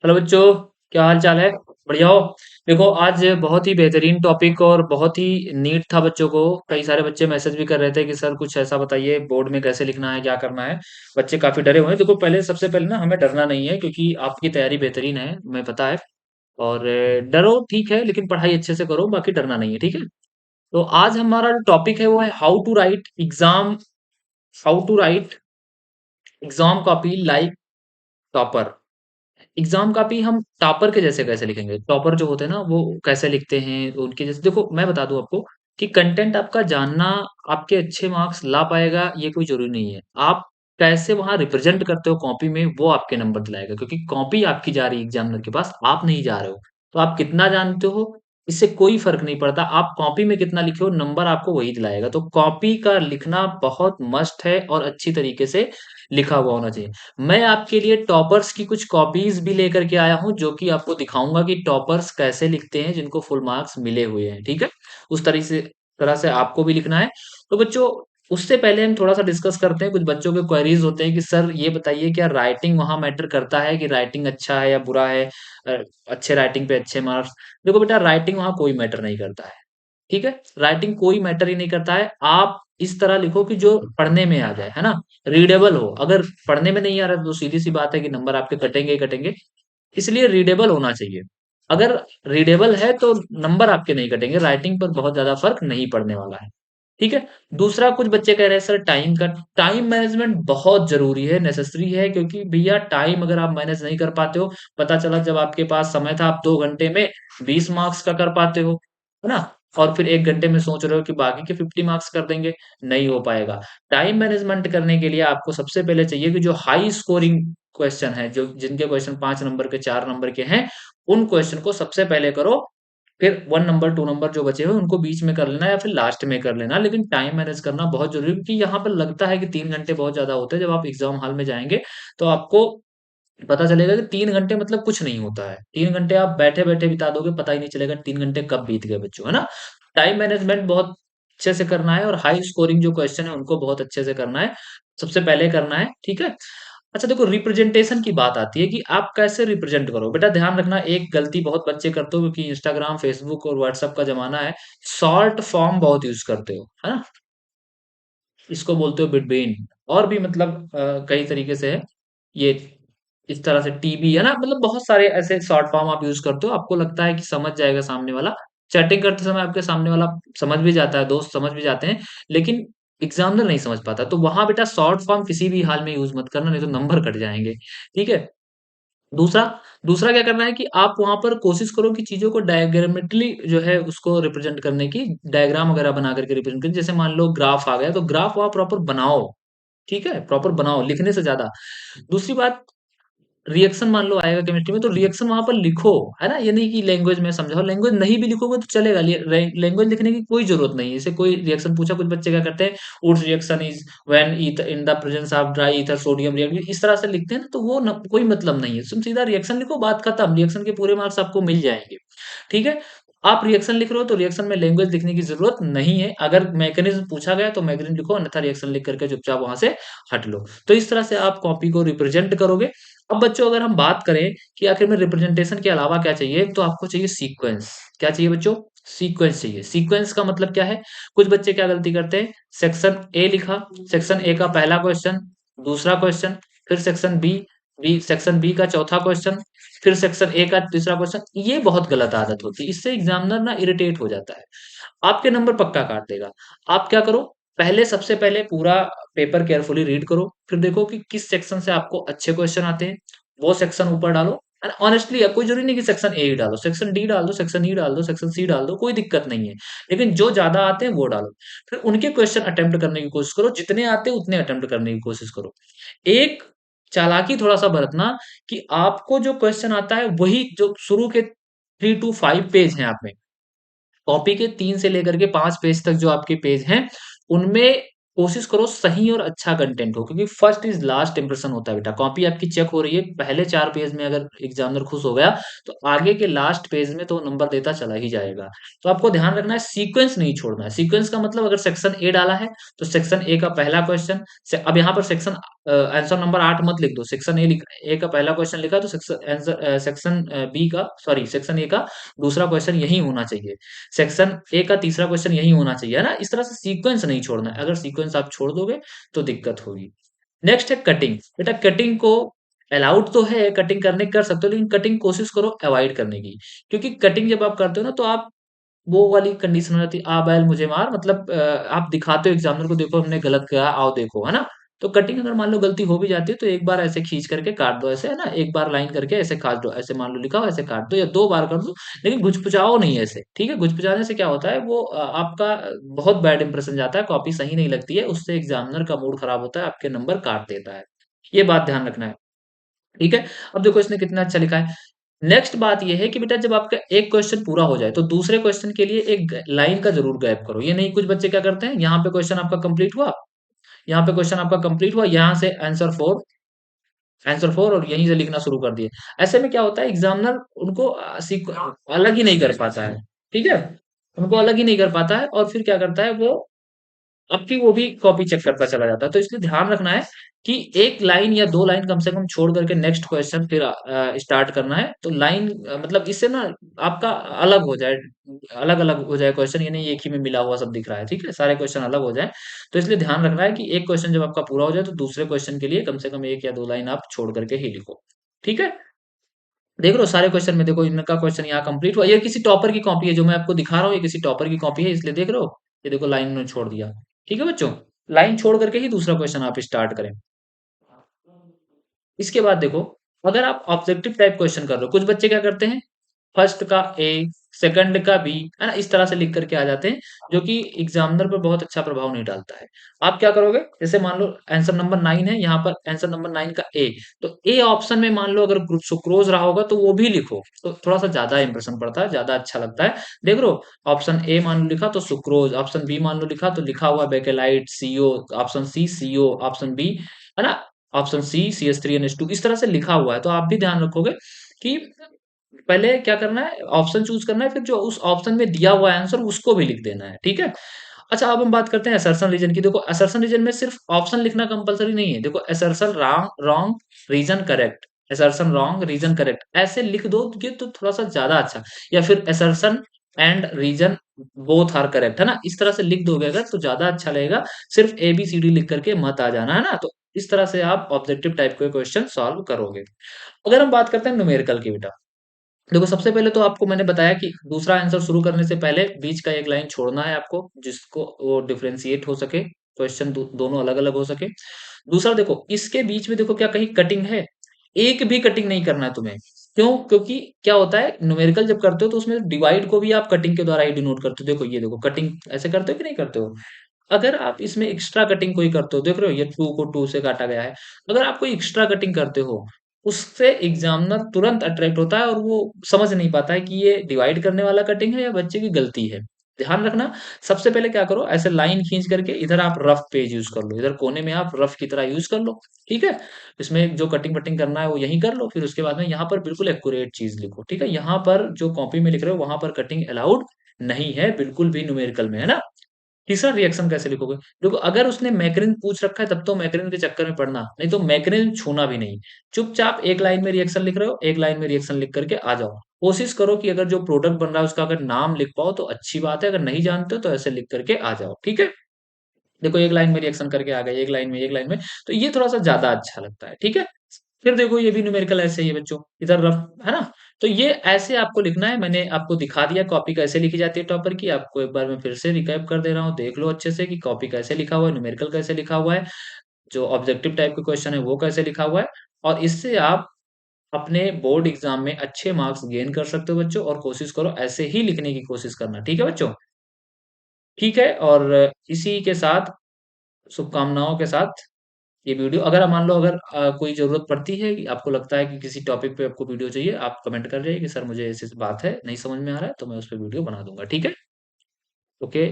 Hello बच्चों, क्या हाल चाल है? बढ़िया हो? देखो, आज बहुत ही बेहतरीन टॉपिक और बहुत ही नीट था बच्चों को। कई सारे बच्चे मैसेज भी कर रहे थे कि सर कुछ ऐसा बताइए, बोर्ड में कैसे लिखना है, क्या करना है। बच्चे काफी डरे हुए हैं। देखो, पहले सबसे पहले ना हमें डरना नहीं है, क्योंकि आपकी तैयारी बेहतरीन है, हमें पता है। और डरो ठीक है, लेकिन पढ़ाई अच्छे से करो, बाकी डरना नहीं है, ठीक है। तो आज हमारा जो टॉपिक है वो है how to write exam copy like topper. Exam copy हम टॉपर के जैसे कैसे लिखेंगे? टॉपर जो होते हैं ना, वो कैसे लिखते हैं उनके जैसे। देखो, मैं बता दूं आपको कि कंटेंट आपका जानना आपके अच्छे मार्क्स ला पाएगा, ये कोई जरूरी नहीं है। आप कैसे वहां रिप्रेजेंट करते हो कॉपी में, वो आपके नंबर दिलाएगा, क्योंकि कॉपी आपकी जा रही है एग्जामिनर के पास, आप नहीं जा रहे हो। तो आप कितना जानते हो, इससे कोई फर्क नहीं पड़ता। आप कॉपी में कितना लिखे हो, नंबर आपको वही दिलाएगा। तो कॉपी का लिखना बहुत मस्ट है और अच्छी तरीके से लिखा हुआ होना चाहिए। मैं आपके लिए टॉपर्स की कुछ कॉपीज भी लेकर के आया हूं, जो कि आपको दिखाऊंगा कि टॉपर्स कैसे लिखते हैं, जिनको फुल मार्क्स मिले हुए हैं, ठीक है। उस तरह से आपको भी लिखना है। तो बच्चों, उससे पहले हम थोड़ा सा डिस्कस करते हैं। कुछ बच्चों के क्वेरीज होते हैं कि सर ये बताइए, क्या राइटिंग वहां मैटर करता है, कि राइटिंग अच्छा है या बुरा है? अच्छे राइटिंग पे अच्छे मार्क्स। देखो बेटा, राइटिंग वहां कोई मैटर नहीं करता है, ठीक है। राइटिंग कोई मैटर ही नहीं करता है। आप इस तरह लिखो कि जो पढ़ने में आ जाए, है ना, रीडेबल हो। अगर पढ़ने में नहीं आ रहा तो सीधी सी बात है कि नंबर आपके कटेंगे ही कटेंगे। इसलिए रीडेबल होना चाहिए। अगर रीडेबल है तो नंबर आपके नहीं कटेंगे, राइटिंग पर बहुत ज्यादा फर्क नहीं पड़ने वाला है, ठीक है। दूसरा, कुछ बच्चे कह रहे हैं सर टाइम मैनेजमेंट बहुत जरूरी है, नेसेसरी है, क्योंकि भैया टाइम अगर आप मैनेज नहीं कर पाते हो, पता चला जब आपके पास समय था आप 2 घंटे में 20 मार्क्स का कर पाते हो, है ना, और फिर 1 घंटे में सोच रहे हो कि बाकी के 50 मार्क्स कर देंगे। नहीं हो पाएगा। टाइम मैनेजमेंट करने के लिए आपको सबसे पहले चाहिए कि जो हाई स्कोरिंग क्वेश्चन है, जो जिनके क्वेश्चन 5 नंबर के 4 नंबर के हैं, उन क्वेश्चन को सबसे पहले करो। फिर 1 नंबर 2 नंबर जो बचे हुए उनको बीच में कर लेना या फिर लास्ट में कर लेना। लेकिन टाइम मैनेज करना बहुत जरूरी है, क्योंकि यहाँ पर लगता है कि 3 घंटे बहुत ज्यादा होते हैं। जब आप एग्जाम हॉल में जाएंगे तो आपको पता चलेगा कि 3 घंटे मतलब कुछ नहीं होता है। 3 घंटे आप बैठे बैठे बिता दोगे, पता ही नहीं चलेगा 3 घंटे कब बीत गए बच्चों, है ना। टाइम मैनेजमेंट बहुत अच्छे से करना है, और हाई स्कोरिंग जो क्वेश्चन है उनको बहुत अच्छे से करना है, सबसे पहले करना है, ठीक है। अच्छा देखो, रिप्रेजेंटेशन की बात आती है कि आप कैसे रिप्रेजेंट करो। बेटा ध्यान रखना, एक गलती बहुत बच्चे करते हो, क्योंकि इंस्टाग्राम फेसबुक और व्हाट्सएप का जमाना है। शॉर्ट फॉर्म बहुत यूज करते हो, है ना। इसको बोलते हो बिटवीन, और भी मतलब कई तरीके से है ये। इस तरह से टीबी, है ना, मतलब बहुत सारे ऐसे शॉर्ट फॉर्म आप यूज करते हो। आपको लगता है कि समझ जाएगा सामने वाला, चैटिंग करते समय आपके सामने वाला समझ भी जाता है, दोस्त समझ भी जाते हैं, लेकिन एग्जामिनर नहीं समझ पाता। तो वहां बेटा शॉर्ट फॉर्म किसी भी हाल में यूज मत करना, नहीं तो नंबर कट जाएंगे, ठीक है। दूसरा दूसरा क्या करना है कि आप वहां पर कोशिश करो कि चीजों को डायग्रामेटिकली जो है उसको रिप्रेजेंट करने की, डायग्राम वगैरह बना करके रिप्रेजेंट करें। जैसे मान लो ग्राफ आ गया, तो ग्राफ वहां प्रॉपर बनाओ, ठीक है, प्रॉपर बनाओ लिखने से ज्यादा। दूसरी बात, रिएक्शन मान लो आएगा केमिस्ट्री में, तो रिएक्शन वहां पर लिखो, है ना। ये नहीं कि लैंग्वेज में समझाओ, लैंग्वेज नहीं भी लिखोगे तो चलेगा। लैंग्वेज लिखने की कोई जरूरत नहीं है। जैसे कोई रिएक्शन पूछा, कुछ बच्चे क्या करते हैं, Wurtz reaction is when in the presence of dry ether sodium react, इस तरह से लिखते हैं ना, तो वो कोई मतलब नहीं है। तुम सीधा रिएक्शन लिखो, बात खत्म, रिएक्शन के पूरे मार्क्स आपको मिल जाएंगे, ठीक है। आप रिएक्शन लिख रहे हो तो रिएक्शन में लैंग्वेज लिखने की जरूरत नहीं है। अगर मैकेनिज्म पूछा गया तो मैकेनिज्म लिखो, अन्यथा रिएक्शन लिख करके चुपचाप वहां से हट लो। तो इस तरह से आप कॉपी को रिप्रेजेंट करोगे। अब बच्चों, अगर हम बात करें कि आखिर में रिप्रेजेंटेशन के अलावा क्या चाहिए, तो आपको चाहिए सीक्वेंस। क्या चाहिए बच्चों? सीक्वेंस चाहिए। सीक्वेंस का मतलब क्या है? कुछ बच्चे क्या गलती करते हैं, सेक्शन ए लिखा, सेक्शन ए का पहला क्वेश्चन, दूसरा क्वेश्चन, फिर सेक्शन बी, सेक्शन बी का चौथा क्वेश्चन, फिर सेक्शन ए का तीसरा क्वेश्चन। ये बहुत गलत आदत होती है, इससे एग्जामिनर ना इरिटेट हो जाता है, आपके नंबर पक्का काट देगा। आप क्या करो, पहले सबसे पहले पूरा पेपर केयरफुली रीड करो, फिर देखो कि किस सेक्शन से आपको अच्छे क्वेश्चन आते हैं, वो सेक्शन ऊपर डालो। ऑनेस्टली कोई जरूरी नहीं कि सेक्शन ए ही डालो, सेक्शन डी डाल दो, सेक्शन ई डाल दो, सेक्शन सी डाल दो, कोई दिक्कत नहीं है। लेकिन जो ज्यादा आते हैं वो डालो। फिर उनके क्वेश्चन अटेम्प्ट करने की कोशिश करो, जितने आते हैं उतने अटेम्प्ट करने की कोशिश करो। एक चालाकी थोड़ा सा बरतना, कि आपको जो क्वेश्चन आता है वही जो शुरू के 3 to 5 पेज हैं आप में, कॉपी के 3 से लेकर के 5 पेज तक जो आपके पेज हैं, उनमें कोशिश करो सही और अच्छा कंटेंट हो, क्योंकि फर्स्ट इज लास्ट इंप्रेशन होता है बेटा। कॉपी आपकी चेक हो रही है, पहले 4 पेज में अगर एग्जामिनर खुश हो गया, तो आगे के लास्ट पेज में तो नंबर देता चला ही जाएगा। तो आपको ध्यान रखना है, सीक्वेंस नहीं छोड़ना है। सीक्वेंस का मतलब अगर सेक्शन ए डाला है, तो सेक्शन ए का पहला क्वेश्चन अब यहाँ पर सेक्शन आंसर नंबर 8 मत लिख दो। सेक्शन ए का पहला क्वेश्चन लिखा, तो सेक्शन बी का, सॉरी, सेक्शन ए का दूसरा क्वेश्चन यही होना चाहिए। सेक्शन ए का तीसरा क्वेश्चन यही होना चाहिए, है ना? इस तरह से सीक्वेंस नहीं छोड़ना है। अगर सीक्वेंस आप छोड़ दोगे तो दिक्कत होगी। नेक्स्ट है कटिंग। बेटा कटिंग को अलाउड तो है, कटिंग करने कर सकते हो, लेकिन कटिंग कोशिश करो अवॉइड करने की। क्योंकि कटिंग जब आप करते हो ना, तो आप वो वाली कंडीशन हो जाती है, आ बैल मुझे मार, मतलब आप दिखाते हो एग्जामिनर को, देखो हमने गलत किया, आओ देखो, है ना? तो कटिंग अगर मान लो गलती हो भी जाती है, तो एक बार ऐसे खींच करके काट दो, ऐसे, है ना? एक बार लाइन करके ऐसे काट दो, ऐसे मान लो लिखा हो ऐसे काट दो, या 2 बार कर दो, लेकिन घुचपुचाओ नहीं ऐसे, ठीक है? घुचपुचाने से क्या होता है, वो आपका बहुत बैड इंप्रेशन जाता है, कॉपी सही नहीं लगती है, उससे एग्जामिनर का मूड खराब होता है, आपके नंबर काट देता है। ये बात ध्यान रखना है, ठीक है? अब देखो इसने कितना अच्छा लिखा है। नेक्स्ट बात ये है कि बेटा जब आपका एक क्वेश्चन पूरा हो जाए, तो दूसरे क्वेश्चन के लिए एक लाइन का जरूर गैप करो। ये नहीं, कुछ बच्चे क्या करते हैं, यहाँ पे क्वेश्चन आपका कंप्लीट हुआ, यहाँ पे क्वेश्चन आपका कंप्लीट हुआ, यहाँ से आंसर 4 और यहीं से लिखना शुरू कर दिए। ऐसे में क्या होता है, एग्जामिनर उनको अलग ही नहीं कर पाता है, ठीक है? उनको अलग ही नहीं कर पाता है, और फिर क्या करता है वो, आपकी वो भी कॉपी चेक करता चला जाता है। तो इसलिए ध्यान रखना है कि एक लाइन या 2 लाइन कम से कम छोड़ करके नेक्स्ट क्वेश्चन फिर स्टार्ट करना है। तो लाइन मतलब इससे ना आपका अलग हो जाए, अलग-अलग हो जाए क्वेश्चन, ये नहीं एक ही में मिला हुआ सब दिख रहा है, ठीक है? सारे क्वेश्चन अलग हो जाएँ। तो इसलिए ध्यान रखना है कि एक क्वेश्चन जब आपका पूरा हो जाए, तो दूसरे क्वेश्चन के लिए कम से कम 1 या 2 लाइन आप छोड़ करके ही लिखो, ठीक है? देख रहे हो सारे क्वेश्चन में, देखो इनका क्वेश्चन यहाँ कंप्लीट हुआ। ये किसी टॉपर की कॉपी है, जो मैं आपको दिखा रहा हूँ, ये किसी टॉपर की कॉपी है, इसलिए देख रहे हो, ये देखो लाइन में छोड़ दिया। ठीक है बच्चों, लाइन छोड़ करके ही दूसरा क्वेश्चन आप स्टार्ट करें। इसके बाद देखो, अगर आप ऑब्जेक्टिव टाइप क्वेश्चन कर रहे हो, कुछ बच्चे क्या करते हैं, फर्स्ट का ए, सेकंड का बी, है ना? इस तरह से लिख करके आ जाते हैं, जो कि एग्जामिनर पर बहुत अच्छा प्रभाव नहीं डालता है। आप क्या करोगे, जैसे मान लो आंसर नंबर 9 है, यहाँ पर आंसर नंबर 9 का ए, तो ए ऑप्शन में मान लो अगर सुक्रोज रहा होगा, तो वो भी लिखो, तो थोड़ा सा ज्यादा इंप्रेशन पड़ता है, ज्यादा अच्छा लगता है। देख लो, ऑप्शन ए मान लो लिखा तो सुक्रोज, ऑप्शन बी मान लो लिखा तो लिखा हुआ bakelite, C O, option C C O, option B, है ना, ऑप्शन सी CH3NH2, इस तरह से लिखा हुआ है। तो आप भी ध्यान रखोगे कि पहले क्या करना है, ऑप्शन चूज करना है, फिर जो उस ऑप्शन में दिया हुआ आंसर उसको भी लिख देना है, ठीक है? अच्छा, अब हम बात करते हैं असर्शन रीजन की। देखो असर्शन रीजन में सिर्फ ऑप्शन लिखना कंपलसरी नहीं है। देखो assertion wrong wrong, reason correct, assertion wrong, reason correct, ऐसे लिख दो ये तो थोड़ा सा ज्यादा अच्छा, या फिर assertion and reason both are correct, है ना? इस तरह से लिख दोगे अगर, तो ज्यादा अच्छा लगेगा। सिर्फ ABCD लिख करके मत आ जाना, है ना? तो इस तरह से आप ऑब्जेक्टिव टाइप के क्वेश्चन सॉल्व करोगे। अगर हम बात करते हैं न्यूमेरिकल की बेटा, देखो सबसे पहले तो आपको मैंने बताया कि दूसरा आंसर शुरू करने से पहले बीच का एक लाइन छोड़ना है आपको, जिसको वो डिफरेंशिएट हो सके, क्वेश्चन दोनों अलग अलग हो सके। दूसरा देखो, इसके बीच में देखो क्या कहीं कटिंग है, एक भी कटिंग नहीं करना है तुम्हें। क्यों? क्योंकि क्या होता है, न्यूमेरिकल जब करते हो तो उसमें डिवाइड को भी आप कटिंग के द्वारा ही डिनोट करते हो। देखो ये देखो, कटिंग ऐसे करते हो कि नहीं करते हो? अगर आप इसमें एक्स्ट्रा कटिंग कोई करते हो, देख रहे हो ये 2 को 2 से काटा गया है। अगर आप कोई एक्स्ट्रा कटिंग करते हो, उससे एग्जामिनर तुरंत अट्रैक्ट होता है, और वो समझ नहीं पाता है कि ये डिवाइड करने वाला कटिंग है या बच्चे की गलती है। ध्यान रखना, सबसे पहले क्या करो, ऐसे लाइन खींच करके इधर आप रफ पेज यूज कर लो, इधर कोने में आप रफ की तरह यूज कर लो, ठीक है? इसमें जो कटिंग वटिंग करना है वो यहीं कर लो, फिर उसके बाद में यहाँ पर बिल्कुल एक्यूरेट चीज लिखो, ठीक है? यहाँ पर जो कॉपी में लिख रहे हो वहां पर कटिंग अलाउड नहीं है, बिल्कुल भी न्यूमेरिकल में, है ना? तीसरा रिएक्शन कैसे लिखोगे? देखो अगर उसने मैक्रिन पूछ रखा है, तब तो मैक्रिन के चक्कर में पड़ना, नहीं तो मैक्रिन छूना भी नहीं। चुपचाप एक लाइन में रिएक्शन लिख रहे हो, एक लाइन में रिएक्शन लिख करके आ जाओ। कोशिश करो कि अगर जो प्रोडक्ट बन रहा है उसका अगर नाम लिख पाओ तो अच्छी बात है, अगर नहीं जानते हो तो ऐसे लिख करके आ जाओ, ठीक है? देखो एक लाइन में रिएक्शन करके आ गए, एक लाइन में, तो ये थोड़ा सा ज्यादा अच्छा लगता है, ठीक है? फिर देखो ये भी न्यूमेरिकल ऐसे ही है बच्चों, इधर रफ, है ना? तो ये ऐसे आपको लिखना है। मैंने आपको दिखा दिया कॉपी कैसे लिखी जाती है टॉपर की, आपको एक बार मैं फिर से रिकैप कर दे रहा हूँ, देख लो अच्छे से कि कॉपी कैसे लिखा हुआ है, न्यूमेरिकल कैसे लिखा हुआ है, जो ऑब्जेक्टिव टाइप के क्वेश्चन है वो कैसे लिखा हुआ है, और इससे आप अपने बोर्ड एग्जाम में अच्छे मार्क्स गेन कर सकते हो बच्चों, और कोशिश करो ऐसे ही लिखने की कोशिश करना, ठीक है बच्चों? ठीक है, और इसी के साथ, शुभकामनाओं के साथ, ये वीडियो अगर मान लो अगर कोई ज़रूरत पड़ती है कि आपको लगता है कि किसी टॉपिक पे आपको वीडियो चाहिए, आप कमेंट कर जाइए कि सर मुझे ऐसी-ऐसी बात है, नहीं समझ में आ रहा है, तो मैं उस पे वीडियो बना दूँगा, ठीक है? ओके।